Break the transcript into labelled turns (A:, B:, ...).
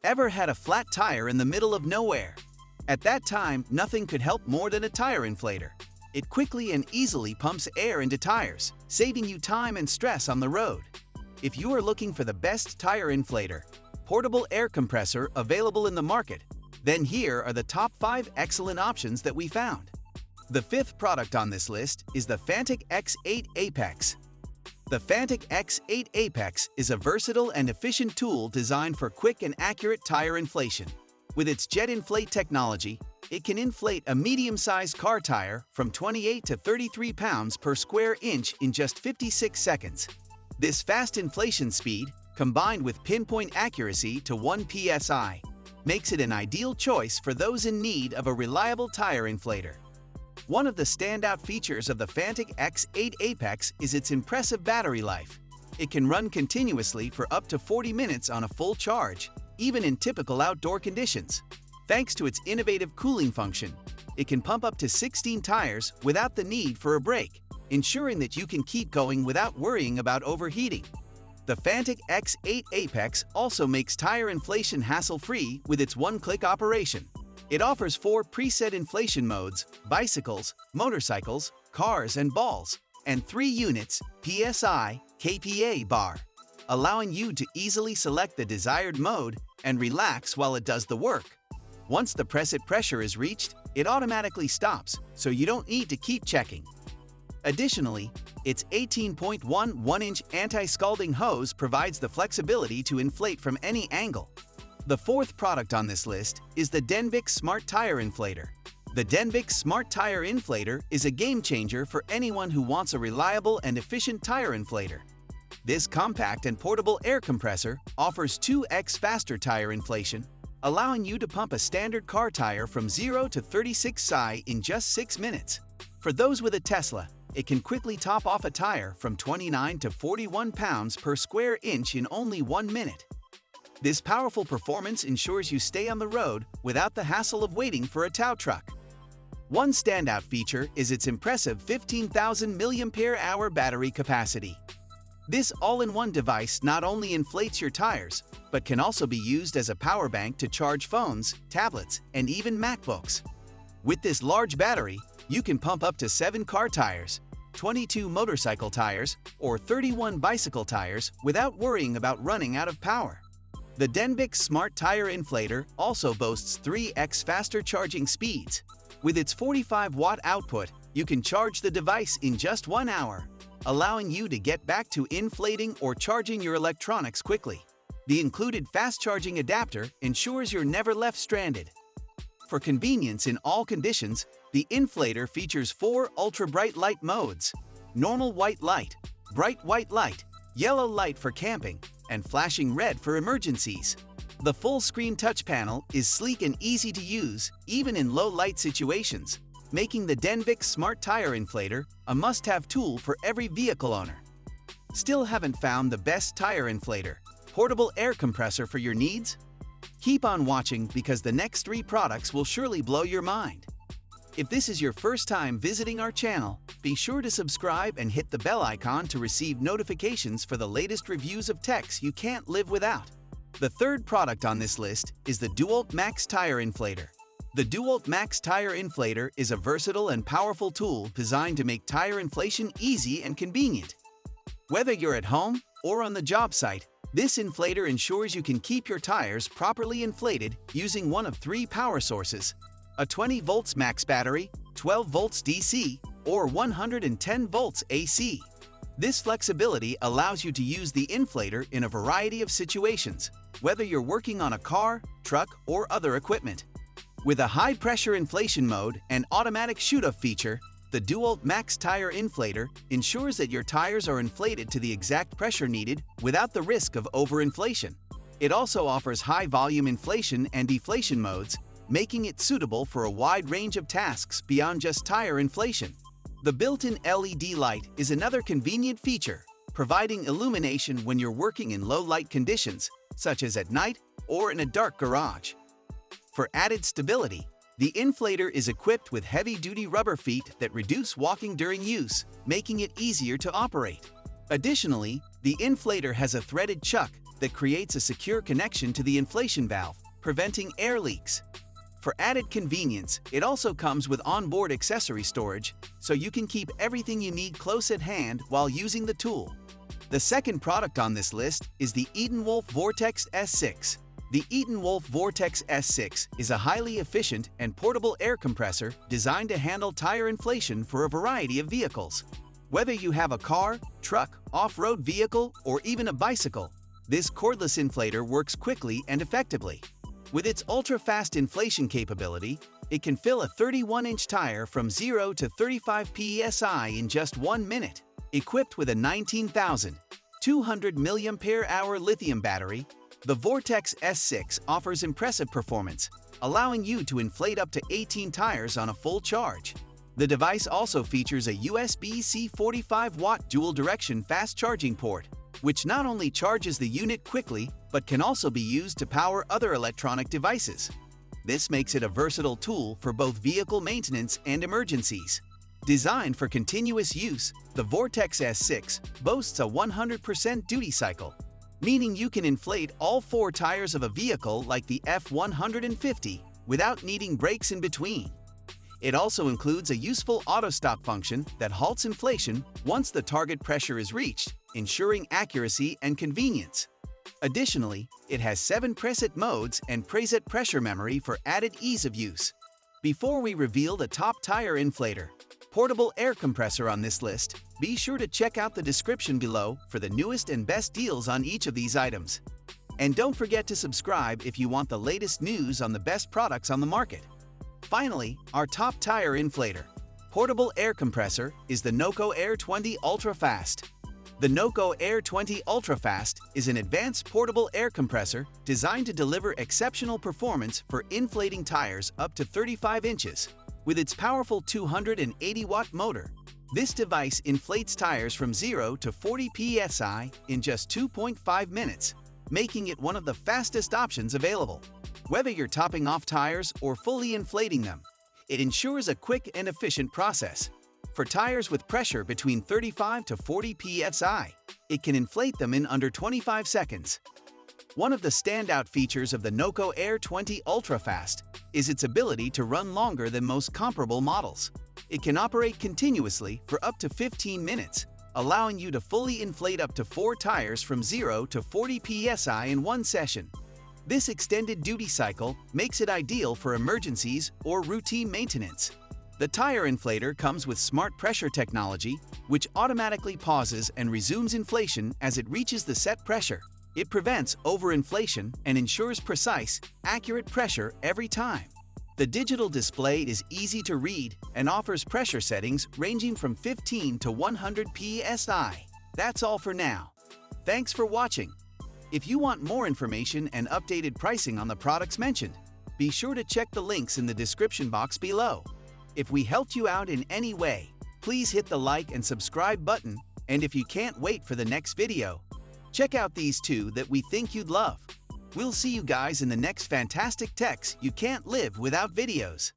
A: Ever had a flat tire in the middle of nowhere? At that time, nothing could help more than a tire inflator. It quickly and easily pumps air into tires, saving you time and stress on the road. If you are looking for the best tire inflator, portable air compressor available in the market, then here are the top 5 excellent options that we found. The 5th product on this list is the Fantic X8 Apex. The Fantic X8 Apex is a versatile and efficient tool designed for quick and accurate tire inflation. With its jet inflate technology, it can inflate a medium-sized car tire from 28 to 33 pounds per square inch in just 56 seconds. This fast inflation speed, combined with pinpoint accuracy to 1 psi, makes it an ideal choice for those in need of a reliable tire inflator. One of the standout features of the Fantic X8 Apex is its impressive battery life. It can run continuously for up to 40 minutes on a full charge, even in typical outdoor conditions. Thanks to its innovative cooling function, it can pump up to 16 tires without the need for a brake, ensuring that you can keep going without worrying about overheating. The Fantic X8 Apex also makes tire inflation hassle-free with its one-click operation. It offers 4 preset inflation modes: bicycles, motorcycles, cars, and balls, and 3 units, PSI, kPa bar, allowing you to easily select the desired mode and relax while it does the work. Once the preset pressure is reached, it automatically stops, so you don't need to keep checking. Additionally, its 18.1 1-inch anti-scalding hose provides the flexibility to inflate from any angle. The 4th product on this list is the Denbix Smart Tire Inflator. The Denbix Smart Tire Inflator is a game-changer for anyone who wants a reliable and efficient tire inflator. This compact and portable air compressor offers 2x faster tire inflation, allowing you to pump a standard car tire from 0 to 36 psi in just 6 minutes. For those with a Tesla, it can quickly top off a tire from 29 to 41 pounds per square inch in only 1 minute. This powerful performance ensures you stay on the road without the hassle of waiting for a tow truck. One standout feature is its impressive 15,000 mAh battery capacity. This all-in-one device not only inflates your tires, but can also be used as a power bank to charge phones, tablets, and even MacBooks. With this large battery, you can pump up to 7 car tires, 22 motorcycle tires, or 31 bicycle tires without worrying about running out of power. The Denbix Smart Tire Inflator also boasts 3x faster charging speeds. With its 45-watt output, you can charge the device in just 1 hour, allowing you to get back to inflating or charging your electronics quickly. The included fast-charging adapter ensures you're never left stranded. For convenience in all conditions, the inflator features 4 ultra-bright light modes: normal white light, bright white light, yellow light for camping, and flashing red for emergencies. The full-screen touch panel is sleek and easy to use, even in low-light situations, making the Denbix Smart Tire Inflator a must-have tool for every vehicle owner. Still haven't found the best tire inflator, portable air compressor for your needs? Keep on watching because the next 3 products will surely blow your mind. If this is your first time visiting our channel, be sure to subscribe and hit the bell icon to receive notifications for the latest reviews of techs you can't live without. The 3rd product on this list is the DeWalt Max Tire Inflator. The DeWalt Max Tire Inflator is a versatile and powerful tool designed to make tire inflation easy and convenient. Whether you're at home or on the job site, this inflator ensures you can keep your tires properly inflated using one of 3 power sources: a 20 volts max battery, 12 volts DC, or 110 volts AC. This flexibility allows you to use the inflator in a variety of situations, whether you're working on a car, truck, or other equipment. With a high-pressure inflation mode and automatic shoot-off feature, the DeWalt Max Tire Inflator ensures that your tires are inflated to the exact pressure needed without the risk of overinflation. It also offers high-volume inflation and deflation modes, making it suitable for a wide range of tasks beyond just tire inflation. The built-in LED light is another convenient feature, providing illumination when you're working in low-light conditions, such as at night or in a dark garage. For added stability, the inflator is equipped with heavy-duty rubber feet that reduce walking during use, making it easier to operate. Additionally, the inflator has a threaded chuck that creates a secure connection to the inflation valve, preventing air leaks. For added convenience, it also comes with onboard accessory storage, so you can keep everything you need close at hand while using the tool. The second product on this list is the Eatonwolf Vortex S6. The Eatonwolf Vortex S6 is a highly efficient and portable air compressor designed to handle tire inflation for a variety of vehicles. Whether you have a car, truck, off-road vehicle, or even a bicycle, this cordless inflator works quickly and effectively. With its ultra-fast inflation capability, it can fill a 31-inch tire from 0 to 35 psi in just 1 minute. Equipped with a 19,200 mAh lithium battery, the Vortex S6 offers impressive performance, allowing you to inflate up to 18 tires on a full charge. The device also features a USB-C 45-watt dual-direction fast charging port, which not only charges the unit quickly, but can also be used to power other electronic devices. This makes it a versatile tool for both vehicle maintenance and emergencies. Designed for continuous use, the Vortex S6 boasts a 100% duty cycle, meaning you can inflate all 4 tires of a vehicle like the F-150 without needing breaks in between. It also includes a useful auto-stop function that halts inflation once the target pressure is reached, ensuring accuracy and convenience. Additionally, it has 7 preset modes and preset pressure memory for added ease of use. Before we reveal the top tire inflator, portable air compressor on this list, be sure to check out the description below for the newest and best deals on each of these items. And don't forget to subscribe if you want the latest news on the best products on the market. Finally, our top tire inflator, portable air compressor, is the Noco Air 20 Ultra Fast. The Noco Air 20 Ultra Fast is an advanced portable air compressor designed to deliver exceptional performance for inflating tires up to 35 inches. With its powerful 280-watt motor, this device inflates tires from 0 to 40 psi in just 2.5 minutes, making it one of the fastest options available. Whether you're topping off tires or fully inflating them, it ensures a quick and efficient process. For tires with pressure between 35 to 40 psi, it can inflate them in under 25 seconds. One of the standout features of the Noco Air 20 Ultra Fast is its ability to run longer than most comparable models. It can operate continuously for up to 15 minutes, allowing you to fully inflate up to 4 tires from 0 to 40 psi in one session. This extended duty cycle makes it ideal for emergencies or routine maintenance. The tire inflator comes with smart pressure technology, which automatically pauses and resumes inflation as it reaches the set pressure. It prevents overinflation and ensures precise, accurate pressure every time. The digital display is easy to read and offers pressure settings ranging from 15 to 100 psi. That's all for now. Thanks for watching. If you want more information and updated pricing on the products mentioned, be sure to check the links in the description box below. If we helped you out in any way, please hit the like and subscribe button, and if you can't wait for the next video, check out these 2 that we think you'd love. We'll see you guys in the next fantastic techs you can't live without videos.